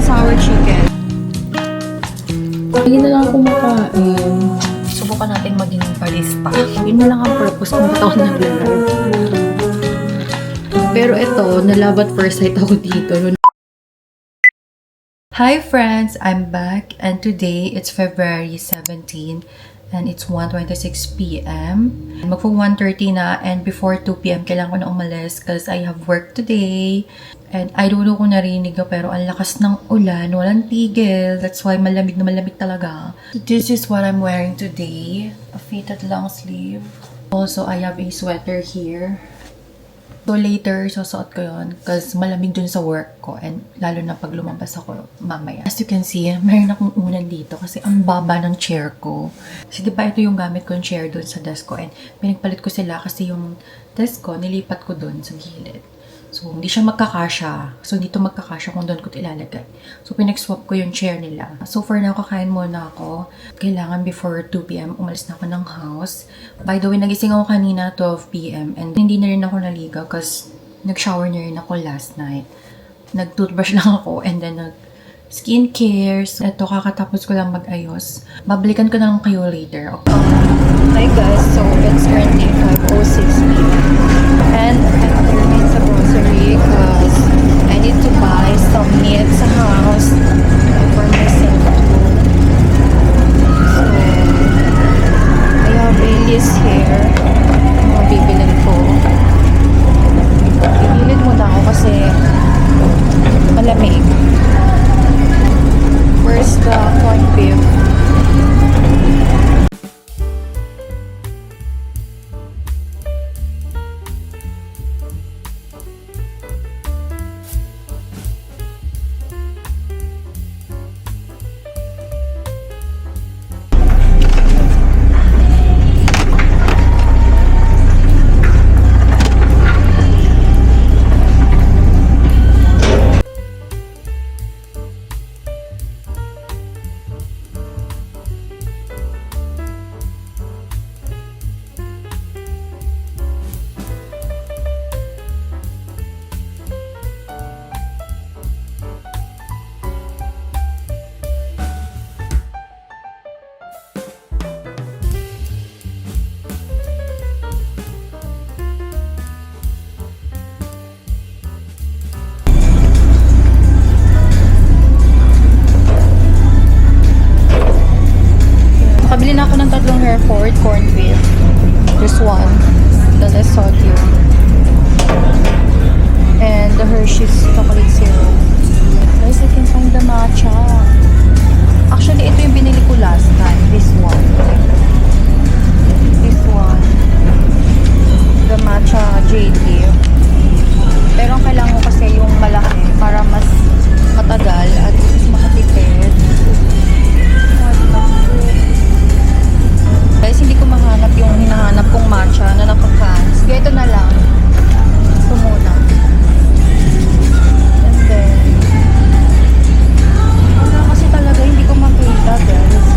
sour chicken. Hindi na lang ako makain. Subukan natin maging barista. Yun na lang ang purpose kung ba't ako nag-live. Pero ito, nalabat first sight ako dito. Hi friends! I'm back and today it's February 17 and it's 1:26 p.m. Magpo 1:30 na and before 2 p.m. kailangan ko na umalis because I have work today. And I don't know kung narinig ko pero ang lakas ng ulan, walang tigil. That's why malamig na malamig talaga. So this is what I'm wearing today. A fitted long sleeve. Also, I have a sweater here. So later, susuot ko yun because malamig dun sa work ko and lalo na pag lumabas ako mamaya. As you can see, mayroon akong unan dito kasi ang baba ng chair ko. Kasi diba ito yung gamit kong chair dun sa desk ko and pinagpalit ko sila kasi yung desk ko nilipat ko dun sa gilid. So, hindi siya magkakasya. So, dito magkakasya kung doon ko ilalagay. So, pinag-swap ko yung chair nila. So, for now, kakain muna ako. Kailangan before 2 p.m. umalis na ako ng house. By the way, nagising ako kanina 12 p.m. And hindi na rin ako naligaw kasi nag-shower na rin ako last night. Nag-toothbrush lang ako and then skincare. So, ito, kakatapos ko lang mag-ayos. Babalikan ko na lang kayo later. Okay. Hi guys, so it's currently 5:06 p.m. And I'm here sa grocery because I need to buy some meat sa house for myself too. So, I have a list here. Mga bibilin ko. Ibilid muna ako kasi malamig. Where's the corned beef? Nakabili na ako ng tatlong Hereford corned beef. This one, the less sodium. And the Hershey's chocolate syrup. Guys, I can find the matcha. Actually, ito yung binili ko last time. This one. This one. The matcha jade leaf. Pero ang kailangan ko kasi yung malaki para mas matagal at mas makatipid. Guys, hindi ko mahanap yung hinahanap kong matcha na naka-cans. Kaya ito na lang. Ito muna. And then, wala kasi talaga hindi ko makita, guys.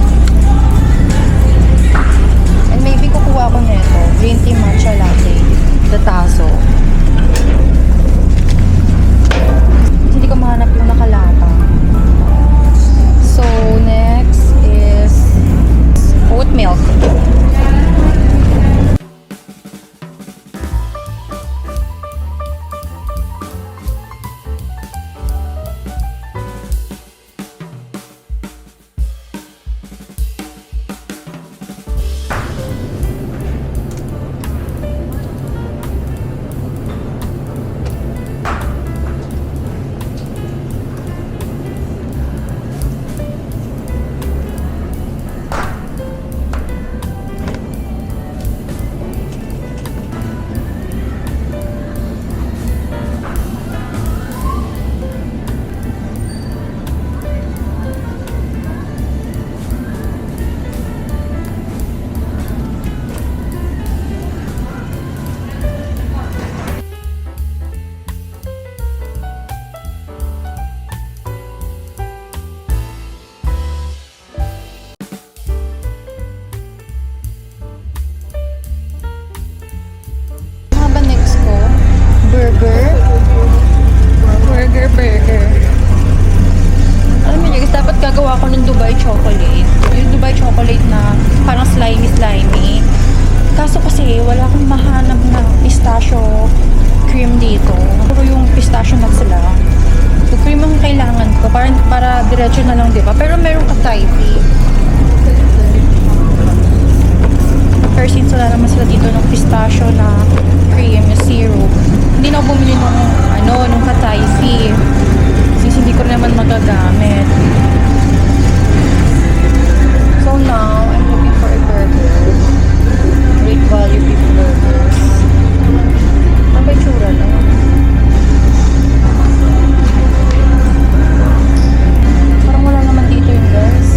chocolate na parang slimy. Kaso kasi wala akong mahanap na pistachio cream dito. Puro yung pistachio nuts lang. So, cream ang kailangan ko para diretso na lang, di ba? Pero meron ka Typee. Pero since wala naman sila dito ng pistachio na cream, syrup, hindi na ako bumili nung ka-Typee. Since hindi ko rin naman magagamit. So now, I'm looking for a burger. Great Value Beef Burgers. Ano ba yung tsura lang? Parang wala naman dito yung guys.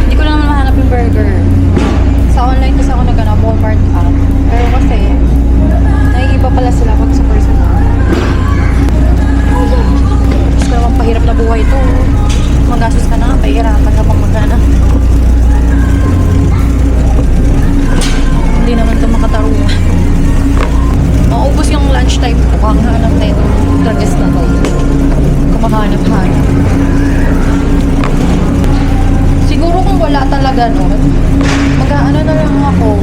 Hindi ko na naman mahanap yung burger. Sa online kasi ako naghanap, Walmart app. Pero kasi, naiiba pala sila pag sa personal. Gusto naman pahirap na buhay to. Magastos ka na, pahirapan ka pang maghanap. Hindi naman ito makataruhan. Maubos yung lunchtime ko kung hanap na ito. Dragis na to. Kumahanap-hanap. Siguro kung wala talaga no, mag-aano na lang ako.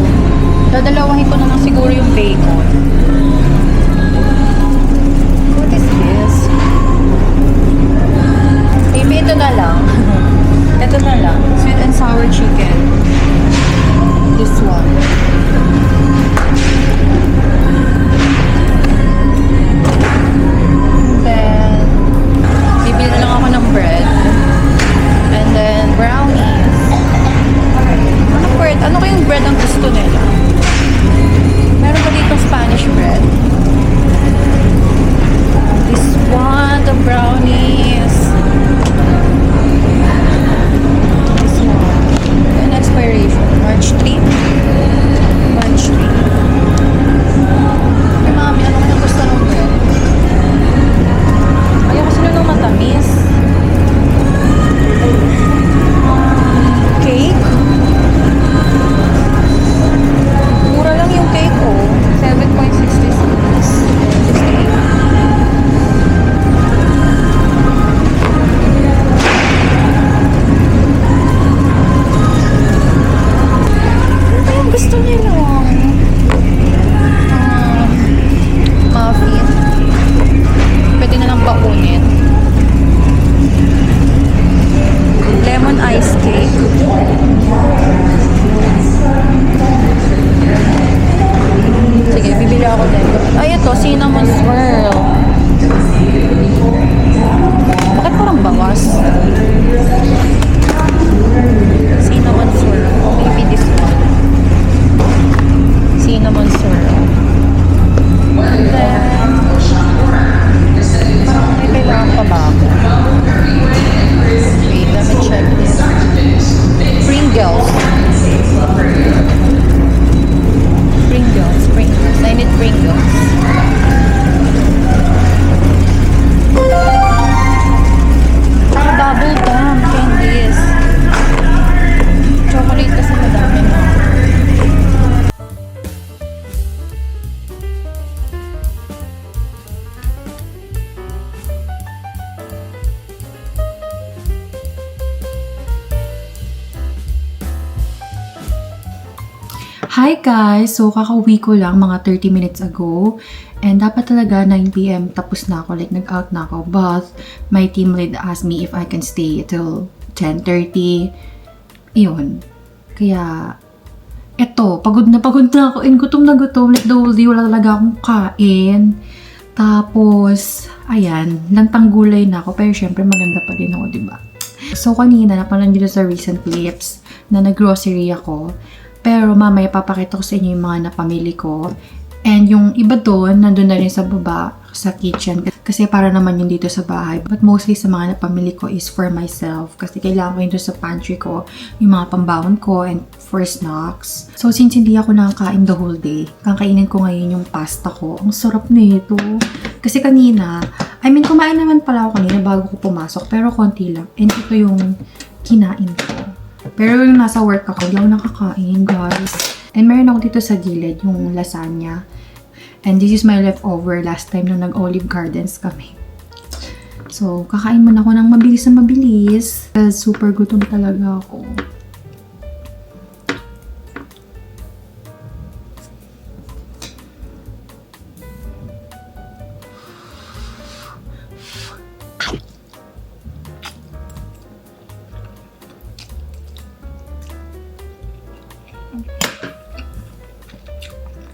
Dadalawahin ko na lang siguro yung bacon. What is this? Maybe ito na lang. Ito na lang. Sweet and sour chicken. This one. Then, bibili na lang ako ng bread. And then, brownies. Anong bread? Ano kayong bread ang gusto nila? Meron ba dito Spanish bread? This one, the brownies. This one. And expiration, March 3. March 3. Hey, mami, ano kayong gusto ng bread? Ayaw kasi nung matamis. Cake? Mura lang yung cake ko. 7.66. 68. Ano yung gusto nila? Muffin. Pwede na lang bakunin. Lemon ice cake. Sige, bibili ako din. Ay, ito, cinnamon swirl. Bakit parang bawas? Cinnamon swirl. Maybe this one. Cinnamon swirl. And then, parang may kailangan pa ba ako? Wait, let me check this. Pringles. Pringles. I need Pringles. Saka bubble gum, candies. Chocolate kasi madami na. Hi guys! So, kakauwi ko lang mga 30 minutes ago. And dapat talaga 9 p.m. tapos na ako. Like, nag-out na ako. But, my team lead asked me if I can stay till 10:30. Iyon. Kaya, eto, pagod na ako. And gutom na gutom. Like, the whole day, wala talaga akong kain. Tapos, ayan, nantang gulay na ako. Pero syempre, maganda pa din ako, diba? So, kanina, napanood dito sa recent clips na nag-grocery ako. Pero mamaya papakita ko sa inyo yung mga napamili ko. And yung iba doon, nandun na rin sa baba, sa kitchen. Kasi para naman yun dito sa bahay. But mostly sa mga napamili ko is for myself. Kasi kailangan ko yun doon sa pantry ko, yung mga pambawon ko and for snacks. So since hindi ako nakakain the whole day, kakainin ko ngayon yung pasta ko. Ang sarap nito. Kasi kanina, kumain naman pala ako kanina bago ko pumasok. Pero konti lang. And ito yung kinain ko. Pero yung nasa work ako, hindi ako nakakain, guys. And meron ako dito sa gilid, yung lasagna. And this is my leftover last time nung nag-Olive Gardens kami. So, kakain muna ako ng mabilis na mabilis. Super gutom talaga ako.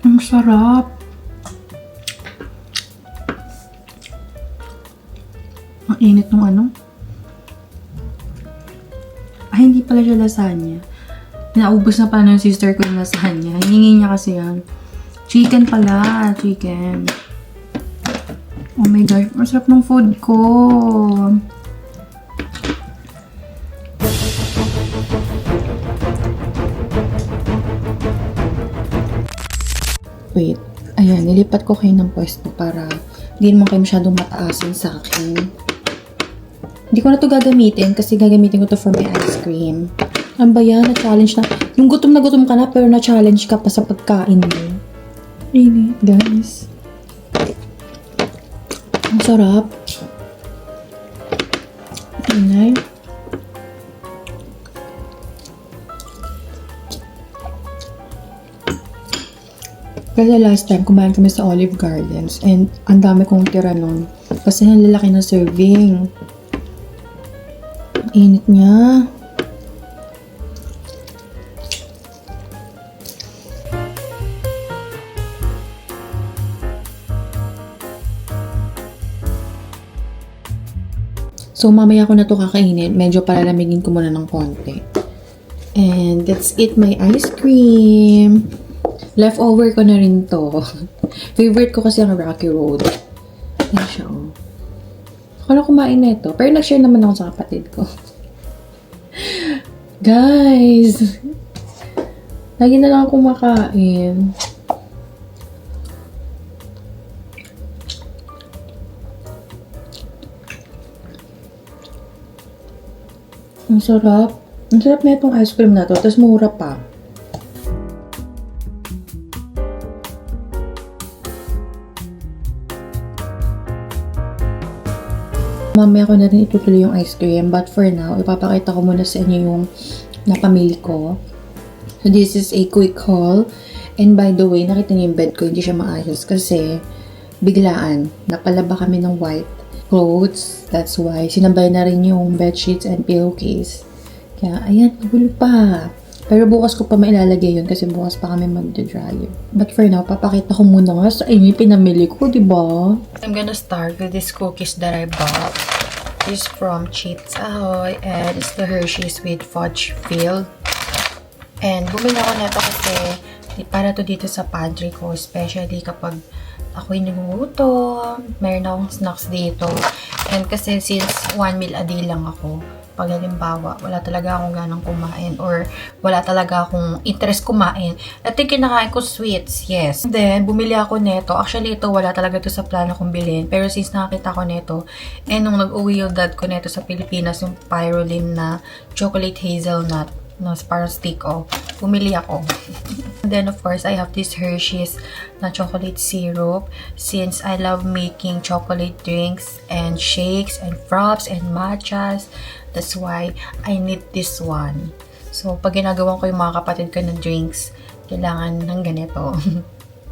Ang sarap. Ang init nung ano. Ay, hindi pala siya lasagna. Naubos na pala ng sister ko yung lasagna. Hiningi niya kasi yan. Chicken pala. Chicken. Oh my gosh. Masarap ng food ko. Wait. Ayan, nilipat ko kayo ng pwesto para hindi naman kayo masyadong mataasin sa akin. Hindi ko na to gagamitin kasi gagamitin ko to for my ice cream. Ano ba yan? Na-challenge na. Yung gutom na gutom ka na pero na-challenge ka pa sa pagkain mo. Really, guys. Ang sarap. Inay. Kasi last time, kumain kami sa Olive Gardens and ang dami kong tira nun. Kasi ang lalaki na serving. Ang init niya. So, mamaya ko na to kakainin. Medyo palalamigin ko muna ng konti. And that's it, my ice cream. Leftover ko na rin to. Favorite ko kasi ang Rocky Road. Yan siya, oh. Ako na kumain na ito. Pero nag-share naman ako sa kapatid ko. Guys! Lagi na lang ako kumakain. Ang sarap. Ang sarap na itong ice cream na to. Tapos mura pa. Mamaya ko na rin itutuloy yung ice cream. But for now, ipapakita ko muna sa inyo yung napamili ko. So, this is a quick haul. And by the way, nakita niyo yung bed ko, hindi siya maayos kasi biglaan. Napalaba kami ng white clothes. That's why. Sinabay na rin yung bedsheets and pillowcase. Kaya, ayan, nagulo pa. Pero bukas ko pa mailalagay yun kasi bukas pa kami mag-dryer. But for now, papakita ko muna nga sa inyo yung pinamili ko, diba? I'm gonna start with these cookies that I bought. This is from Chips Ahoy and it's the Hershey's with fudge filled. And bumili ako nito kasi para to dito sa pantry ko, especially kapag ako'y nagugutom, meron akong snacks dito. And kasi since 1 meal a day lang ako, pag halimbawa, wala talaga akong ganang kumain or wala talaga akong interest kumain. At yung kinakain ko sweets, yes. And then, bumili ako neto. Actually, ito wala talaga ito sa plano kong bilhin. Pero since nakakita ko neto, nung nag-uwi yung dad ko neto sa Pilipinas, yung Pyrolim na chocolate hazelnut, na parang stick off, bumili ako. And then, of course, I have this Hershey's na chocolate syrup. Since I love making chocolate drinks and shakes and frops and matchas, that's why I need this one. So, pag ginagawa ko yung mga kapatid ko ng drinks, kailangan ng ganito.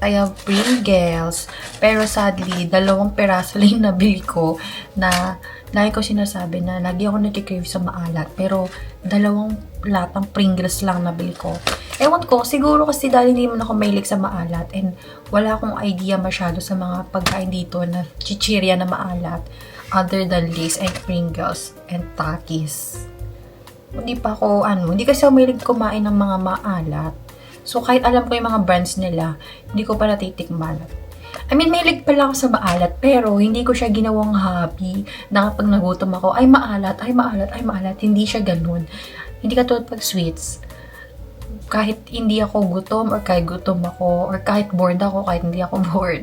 I have Pringles. Pero sadly, 2 peraso lang nabili ko na lagi ko sinasabi na lagi ako natikrave sa maalat. Pero 2 latang Pringles lang nabili ko. Ewan ko, siguro kasi dahil hindi mo ako mahilig sa maalat and wala akong idea masyado sa mga pagkain dito na chichirya na maalat other than Lay's and Pringles and Takis. Hindi pa ako, hindi kasi ako mahilig kumain ng mga maalat. So, kahit alam ko yung mga brands nila, hindi ko pa natitikman. I mean, mahilig pala ako sa maalat, pero hindi ko siya ginawang hobby na kapag nagutom ako, ay maalat, ay maalat, ay maalat. Hindi siya ganun. Hindi katulad pag sweets. Kahit hindi ako gutom, or kahit gutom ako, or kahit bored ako, kahit hindi ako bored,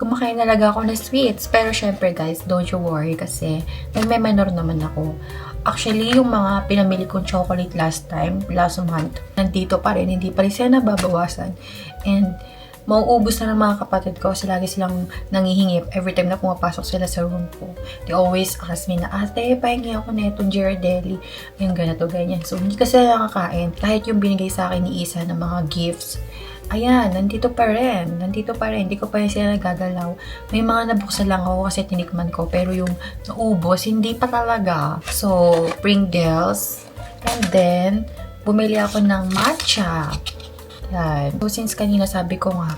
kumakain talaga ako ng sweets. Pero syempre guys, don't you worry kasi may minor naman ako. Actually, yung mga pinamili kong chocolate last month, nandito pa rin, hindi pa rin sila nababawasan. And mauubos na ng mga kapatid ko kasi lagi silang nangihingip every time na pumapasok sila sa room ko. They always ask me na, ate, pahingi ako na itong Ghirardelli. Ayun, ganito, ganyan. So, hindi kasi nakakain. Kahit yung binigay sa akin ni Isa ng mga gifts, ayan, nandito pa rin. Hindi ko pa rin sila nagagalaw. May mga nabuksan lang ako kasi tinikman ko. Pero yung naubos, hindi pa talaga. So, Pringles. And then, bumili ako ng matcha. Yan. So, since kanina sabi ko nga,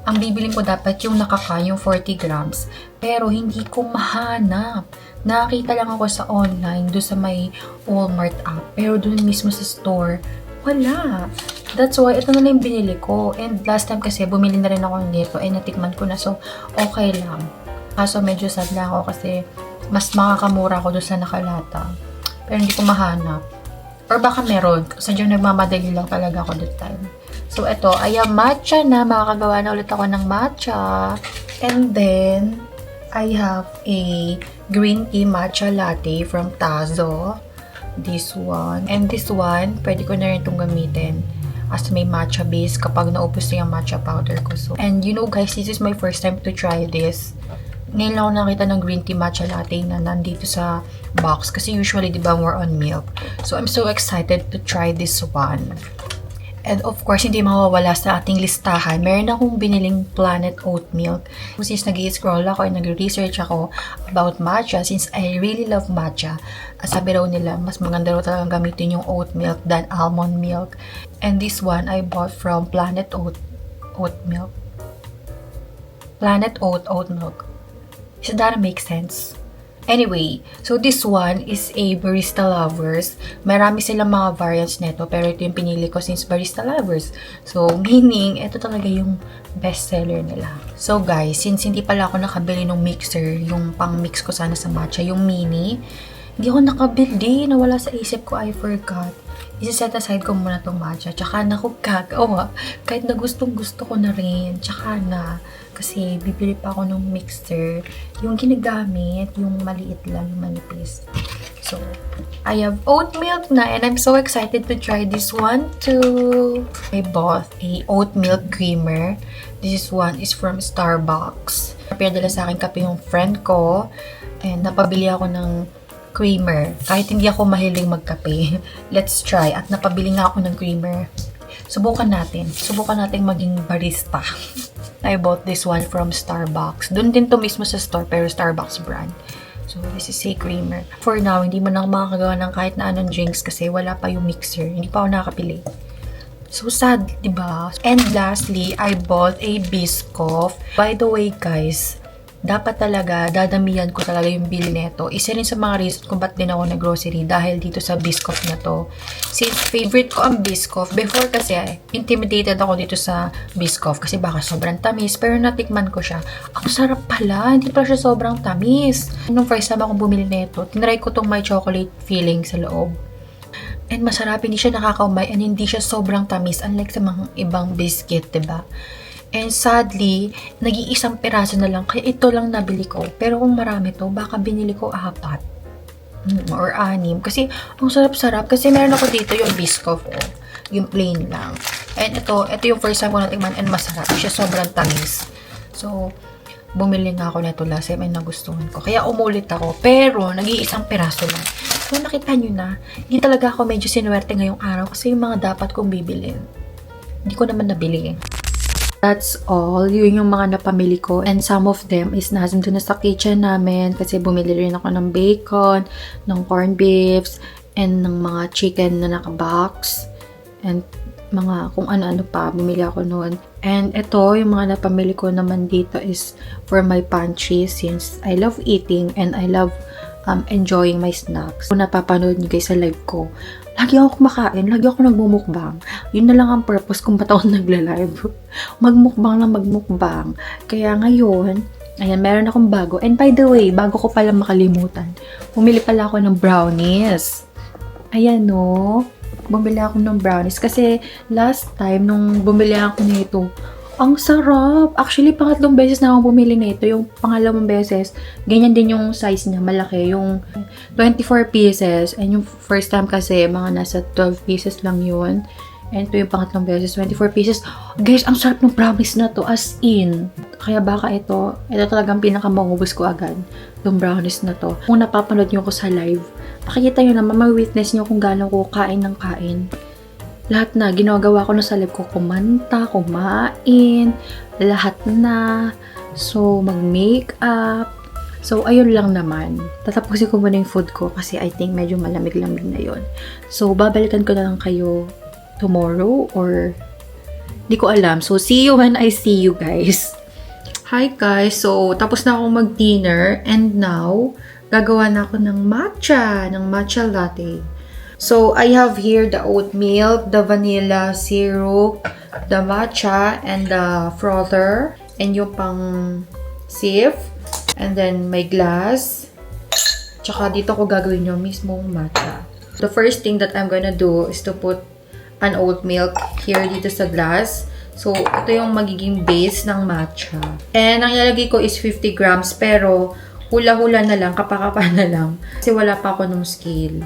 ang bibiling ko dapat yung yung 40 grams. Pero hindi ko mahanap. Nakakita lang ako sa online, doon sa may Walmart app. Pero doon mismo sa store, wala. That's why, ito na lang yung binili ko. And last time kasi, bumili na rin ako nito. And natikman ko na. So, okay lang. Kaso medyo sad lang ako kasi mas makakamura ako doon sa nakalata. Pero hindi ko mahanap. Or baka meron. Sadyang nagmamadali lang talaga ako that time. So, ito, ay matcha na. Makakagawa na ulit ako ng matcha. And then, I have a green tea matcha latte from Tazo. This one. And this one, pwede ko na rin itong gamitin as may matcha base kapag naubos na yung matcha powder ko. So, and you know guys, this is my first time to try this. Ngayon lang ako nakita ng green tea matcha latte na nandito sa box. Kasi usually, di ba, more on milk. So, I'm so excited to try this one. And of course, hindi mawawala sa ating listahan. Meron akong biniling Planet Oat Milk. Since nag-i-scroll ako and nag-research ako about matcha, since I really love matcha, sabi raw nila, mas maganda raw talagang gamitin yung oat milk than almond milk. And this one, I bought from Planet Oat Milk. Planet Oat Milk. Does that make sense? Anyway, so this one is a Barista Lovers. Marami silang mga variants nito, pero ito yung pinili ko since Barista Lovers. So, meaning, ito talaga yung best seller nila. So guys, since hindi pala ako nakabili ng mixer, yung pang-mix ko sana sa matcha, yung mini, hindi ako nakabili, nawala sa isip ko, I forgot. Isa-set aside ko muna tong matcha, tsaka na ko gagawa. Kahit na gustong-gusto ko na rin, tsaka na. Kasi bibili pa ako ng mixer. Yung ginagamit, yung maliit lang, yung manipis. So, I have oat milk na and I'm so excited to try this one too. I bought a oat milk creamer. This one is from Starbucks. Pinadala sa akin kape yung friend ko. And napabili ako ng creamer. Kahit hindi ako mahiling magkape. Let's try. At napabili nga ako ng creamer. Subukan natin. Subukan natin maging barista. I bought this one from Starbucks. Doon din to mismo sa store, pero Starbucks brand. So, this is a creamer. For now, hindi mo na ako makakagawa ng kahit na anong drinks kasi wala pa yung mixer. Hindi pa ako nakakapili. So sad, diba? And lastly, I bought a Biscoff. By the way, guys, dapat talaga, dadamihan ko talaga yung bill neto. Isa rin sa mga reason kung ba't din ako nag-grocery dahil dito sa Biscoff na to. Since favorite ko ang Biscoff, before kasi intimidated ako dito sa Biscoff kasi baka sobrang tamis, pero natikman ko siya. Ang sarap pala, hindi pala siya sobrang tamis. Nung first time akong bumili neto, tinry ko tong may chocolate feeling sa loob. And masarap, hindi siya nakakaumay and hindi siya sobrang tamis unlike sa mga ibang biscuit, diba? And sadly, nag-iisang piraso na lang. Kaya ito lang nabili ko. Pero kung marami to, baka binili ko 4 or 6. Kasi ang sarap-sarap. Kasi meron ako dito yung Biscoff. Yung plain lang. And ito yung first time ko natikman and masarap. Siya sobrang tamis. So, bumili nga ako nito last time and nagustuhan ko. Kaya umulit ako. Pero, nag-iisang piraso lang. So, nakita nyo na, hindi talaga ako medyo sinuwerte ngayong araw kasi yung mga dapat kong bibilin. Hindi ko naman nabili. That's all. Yun yung mga napamili ko. And some of them is nasa doon na sa kitchen namin kasi bumili rin ako ng bacon, ng corned beefs, and ng mga chicken na naka-box. And mga kung ano-ano pa. Bumili ako noon. And ito, yung mga napamili ko naman dito is for my pantry since I love eating and I love enjoying my snacks. Kung napapanood nyo guys sa live ko, lagi ako kumakain, lagi ako nagmumukbang. Yun na lang ang purpose kung ba't ako nagla-live. Magmukbang lang magmukbang. Kaya ngayon, ayan, meron akong bago. And by the way, bago ko pala makalimutan, bumili pala ako ng brownies. Ayan, no? Bumili ako ng brownies. Kasi last time, nung bumili ako nito, ang sarap! Actually, pangatlong beses na akong bumili nito. Yung pangalawang beses, ganyan din yung size niya, malaki. Yung 24 pieces. And yung first time kasi, mga nasa 12 pieces lang yun. And ito yung pangatlong beses, 24 pieces. Guys, ang sarap ng brownies na to, as in. Kaya baka ito talagang pinakamangubos ko agad. Itong brownies na to. Kung napapanood nyo ko sa live, makikita nyo naman, ma-witness nyo kung gaano ko kain ng kain. Lahat na, ginagawa ko na sa live ko, kumanta, kumain, lahat na. So, mag-makeup. So, ayun lang naman. Tatapusin ko muna yung food ko kasi I think medyo malamig-lamig na yon. So, babalikan ko na lang kayo tomorrow or di ko alam. So, see you when I see you guys. Hi guys! So, tapos na akong mag-dinner and now, gagawa na ako ng matcha latte. So, I have here the oat milk, the vanilla syrup, the matcha, and the frother, and yung pang sieve, and then may glass. Tsaka dito ko gagawin yung mismong matcha. The first thing that I'm gonna do is to put an oat milk here dito sa glass. So, ito yung magiging base ng matcha. And ang ilalagay ko is 50 grams, pero hula-hula na lang, kapakapa na lang. Kasi wala pa ako nung scale.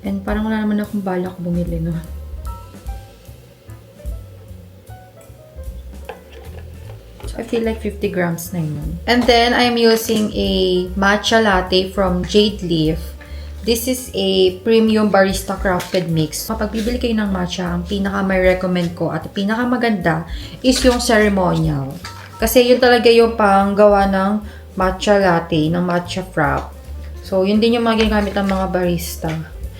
And parang wala naman akong balak bumili, no? So, I feel like 50 grams na yun. And then, I'm using a matcha latte from Jade Leaf. This is a premium barista crafted mix. Kapag bibili kayo ng matcha, ang pinaka may recommend ko at pinaka maganda is yung ceremonial. Kasi yun talaga yung panggawa ng matcha latte, ng matcha frap. So, yun din yung mga ginagamit ng mga barista.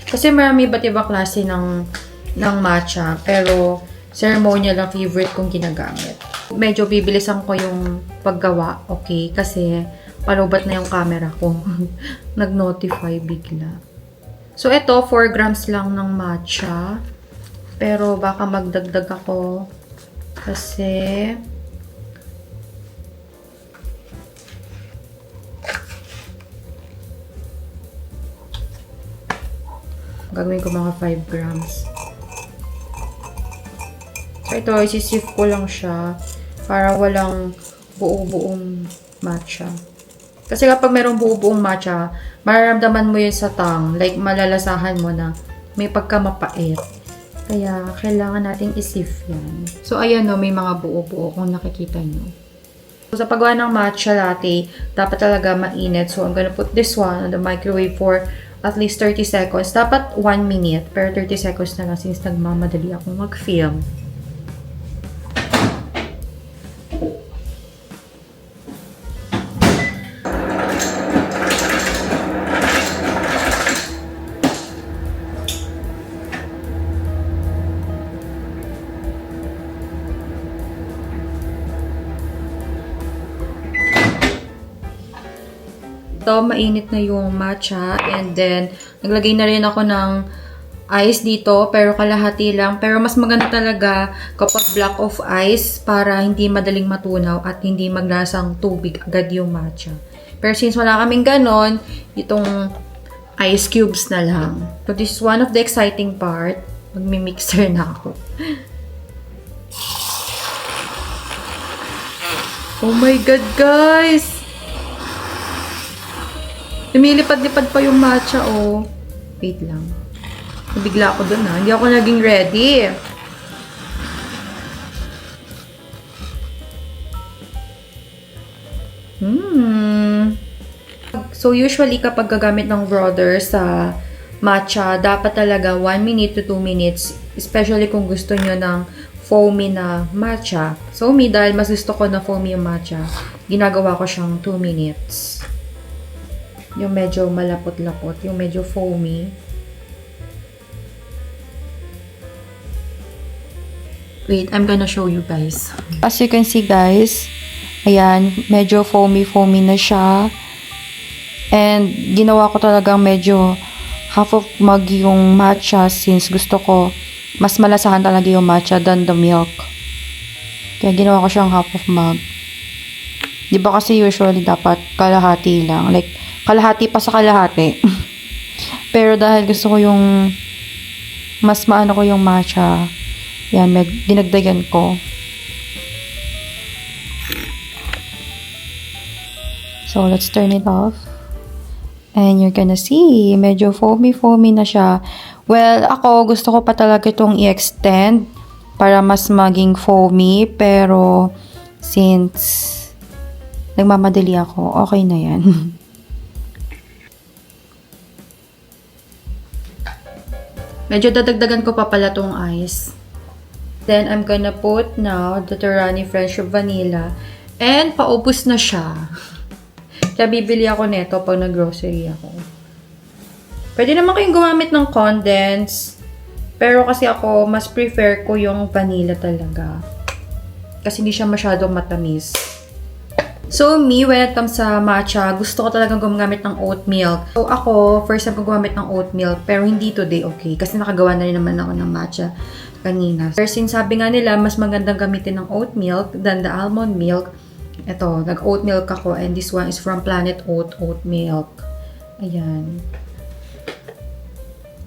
Kasi marami iba't ibang klase ng matcha. Pero, ceremonial ang favorite kong ginagamit. Medyo bibilisan ko yung paggawa, okay? Kasi, palubat na yung camera ko. Nag-notify bigla. So, ito, 4 grams lang ng matcha. Pero, baka magdagdag ako. Kasi, gagawin ko mga 5 grams. So, ito, isisif ko lang siya para walang buo-buong matcha. Kasi kapag mayroong buo-buong matcha, mararamdaman mo yun sa tongue. Like, malalasahan mo na may pagkamapait. Kaya, kailangan nating isif yan. So, ayan no, may mga buo-buo kung nakikita nyo. So, sa paggawa ng matcha latte, dapat talaga mainit. So, I'm gonna put this one on the microwave for at least 30 seconds. Dapat 1 minute, pero 30 seconds na lang since nagmamadali akong mag-film. Ito, mainit na yung matcha. And then, naglagay na rin ako ng ice dito, pero kalahati lang. Pero mas maganda talaga kapag block of ice para hindi madaling matunaw at hindi maglasang tubig agad yung matcha. Pero since wala kaming ganon, itong ice cubes na lang. So, this is one of the exciting part. Magmi-mixer na ako. Oh my God, guys! Lumilipad-lipad pa yung matcha, oh. Wait lang. Nabigla ako dun, ha. Hindi ako naging ready. So, usually, kapag gagamit ng brother sa matcha, dapat talaga 1 minute to 2 minutes. Especially kung gusto nyo ng foamy na matcha. So, me, dahil mas gusto ko na foamy yung matcha, ginagawa ko siyang 2 minutes. Yung medyo malapot-lapot, yung medyo foamy. Wait, I'm gonna show you guys. As you can see, guys, ayan, medyo foamy na siya. And ginawa ko talagang medyo half of mug yung matcha since gusto ko mas malasahan talaga yung matcha than the milk. Kaya ginawa ko siyang half of mug. Di ba kasi usually dapat kalahati lang. Like, kalahati pa sa kalahati. Pero dahil gusto ko yung mas maano ko yung matcha, yan, dinagdagan ko. So, let's turn it off. And you're gonna see, medyo foamy na siya. Well, ako, gusto ko pa talaga itong i-extend para mas maging foamy. Pero, since nagmamadali ako, okay na yan. Medyo dadagdagan ko pa pala tong ice. Then, I'm gonna put now the Torani Friendship Vanilla. And, paubos na siya. Kaya bibili ako nito pag nag-grocery ako. Pwede naman kayong gumamit ng condense. Pero kasi ako, mas prefer ko yung vanilla talaga. Kasi hindi siya masyadong matamis. So, me, when it comes sa matcha, gusto ko talagang gumamit ng oat milk. So, ako, first time ko gumamit ng oat milk, pero hindi today, okay? Kasi nakagawa na rin naman ako ng matcha kanina. Pero since sabi nga nila, mas magandang gamitin ng oat milk than the almond milk. Ito, nag-oat milk ako, and this one is from Planet Oat Milk. Ayan.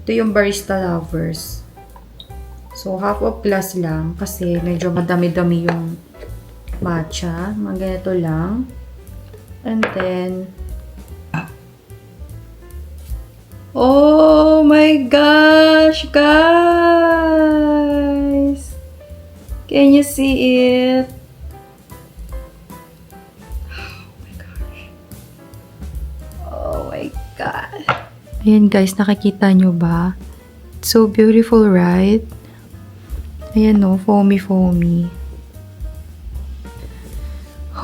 Ito yung Barista Lovers. So, half of glass lang, kasi medyo madami-dami yung matcha. Mga ganito lang. And then, oh my gosh, guys! Can you see it? Oh my god. Ayan guys, nakikita nyo ba? It's so beautiful, right? Ayan no, foamy.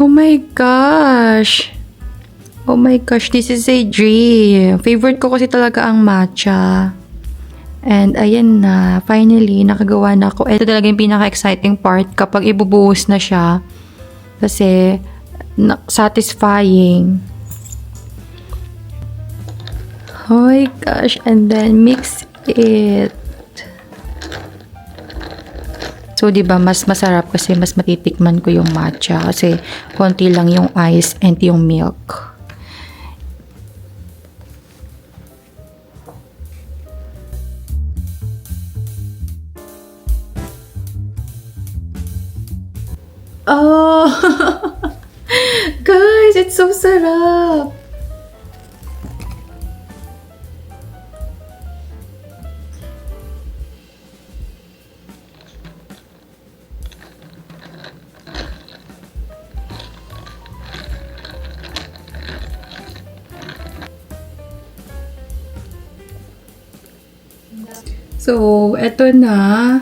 Oh my gosh! Oh my gosh, this is a dream. Favorite ko kasi talaga ang matcha. And ayan na, finally, nakagawa na ako. Ito talaga yung pinaka-exciting part kapag ibubuhos na siya. Kasi, satisfying. Oh my gosh, and then mix it. So, di ba mas masarap kasi mas matitikman ko yung matcha kasi konti lang yung ice and yung milk. Oh! Guys, it's so sarap! So, eto na.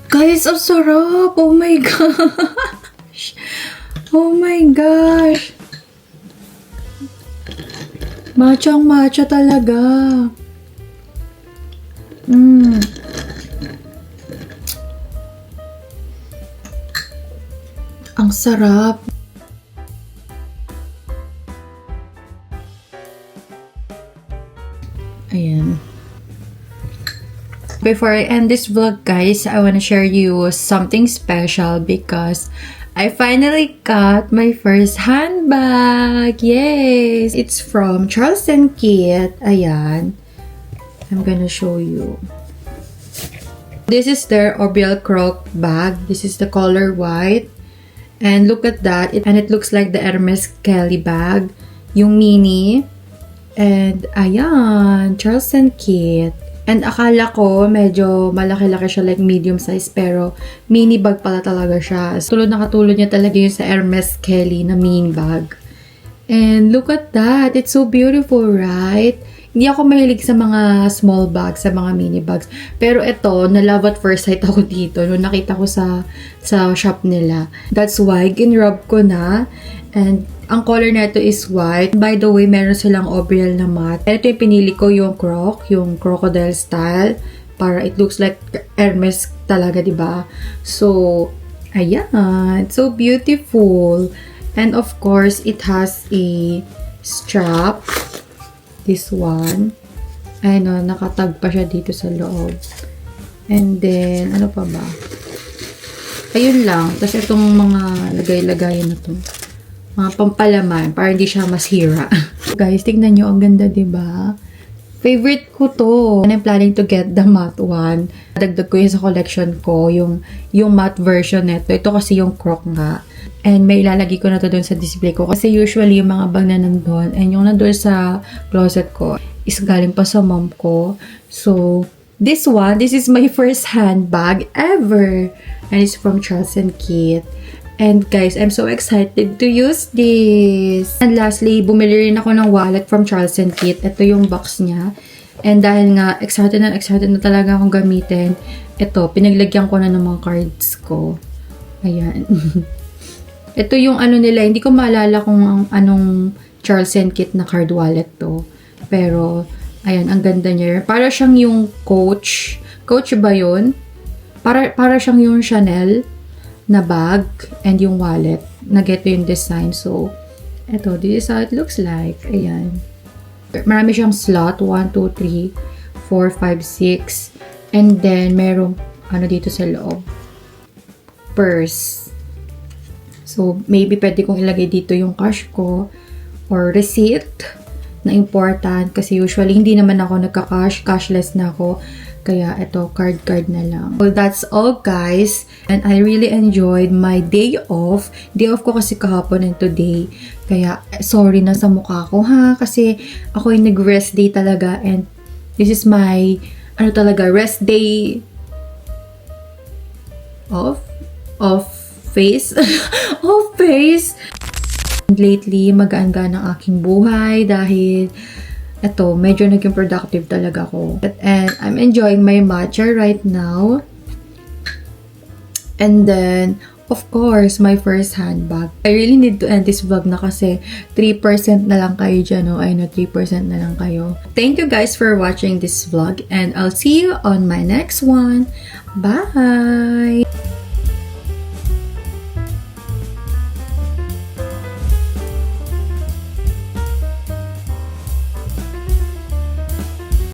Guys, ang sarap! Oh my gosh! Oh my gosh! Matcha talaga. Ang sarap. Ayan. Before I end this vlog, guys, I want to share you something special because I finally got my first handbag. Yes! It's from Charles & Keith. Ayan. I'm gonna show you. This is their Orbeal Croc bag. This is the color white. And look at that. It looks like the Hermes Kelly bag. Yung mini. And, ayan, Charles & Keith. And akala ko, medyo malaki-laki siya, like medium size, pero mini bag pala talaga siya. Tulad na katulad niya talaga yung sa Hermes Kelly na mini bag. And look at that. It's so beautiful, right? Hindi ako mahilig sa mga small bags, sa mga mini bags. Pero ito, na-love at first sight ako dito nung nakita ko sa shop nila. That's why, ginrub ko na. And ang color na ito is white. By the way, meron silang Orbeal na matte. Ito yung pinili ko, yung croc, yung crocodile style. Para it looks like Hermes talaga, diba? So, Ayan, so beautiful. And of course, it has a strap. This one. Ayun, nakatag pa siya dito sa loob. And then, ano pa ba? Ayun lang. Tapos itong mga lagay-lagayan na to. Mga pampalaman, para hindi siya masira. Guys, tignan nyo, ang ganda, diba? Favorite ko to. And I'm planning to get the matte one. Dagdag ko yun sa collection ko, yung matte version nito. Ito kasi yung croc nga. And may ilalagay ko na to doon sa display ko. Kasi usually, yung mga bag na nandun, and yung nandun sa closet ko, is galing pa sa mom ko. So, this is my first handbag ever. And it's from Charles & Kit. And guys, I'm so excited to use this. And lastly, bumili rin ako ng wallet from Charles & Kit. Ito yung box niya. And dahil nga, excited na talaga akong gamitin. Ito, pinaglagyan ko na ng mga cards ko. Ayan. Ito yung ano nila, hindi ko maalala kung anong Charles & Kit na card wallet to. Pero, ayan, ang ganda niya. Para siyang yung Coach. Coach ba yun? Para siyang yung Chanel na bag and yung wallet. Nageto yung design. So, eto, this is how it looks like. Ayan. Marami siyang slot. 1, 2, 3, 4, 5, 6. And then, merong ano dito sa loob. Purse. So, maybe pwede kong ilagay dito yung cash ko or receipt na important kasi usually hindi naman ako nagka-cash, cashless na ako. Kaya ito, card na lang. Well, that's all guys. And I really enjoyed my day off. Day off ko kasi kahapon and today. Kaya sorry na sa mukha ko ha. Kasi ako yung nag-rest day talaga. And this is my, rest day off face. Off face. And lately, magaan-gaan ang aking buhay dahil eto, medyo naging productive talaga ako. And I'm enjoying my matcha right now. And then, of course, my first handbag. I really need to end this vlog na kasi 3% na lang kayo dyan. Oh. I know, 3% na lang kayo. Thank you guys for watching this vlog. And I'll see you on my next one. Bye!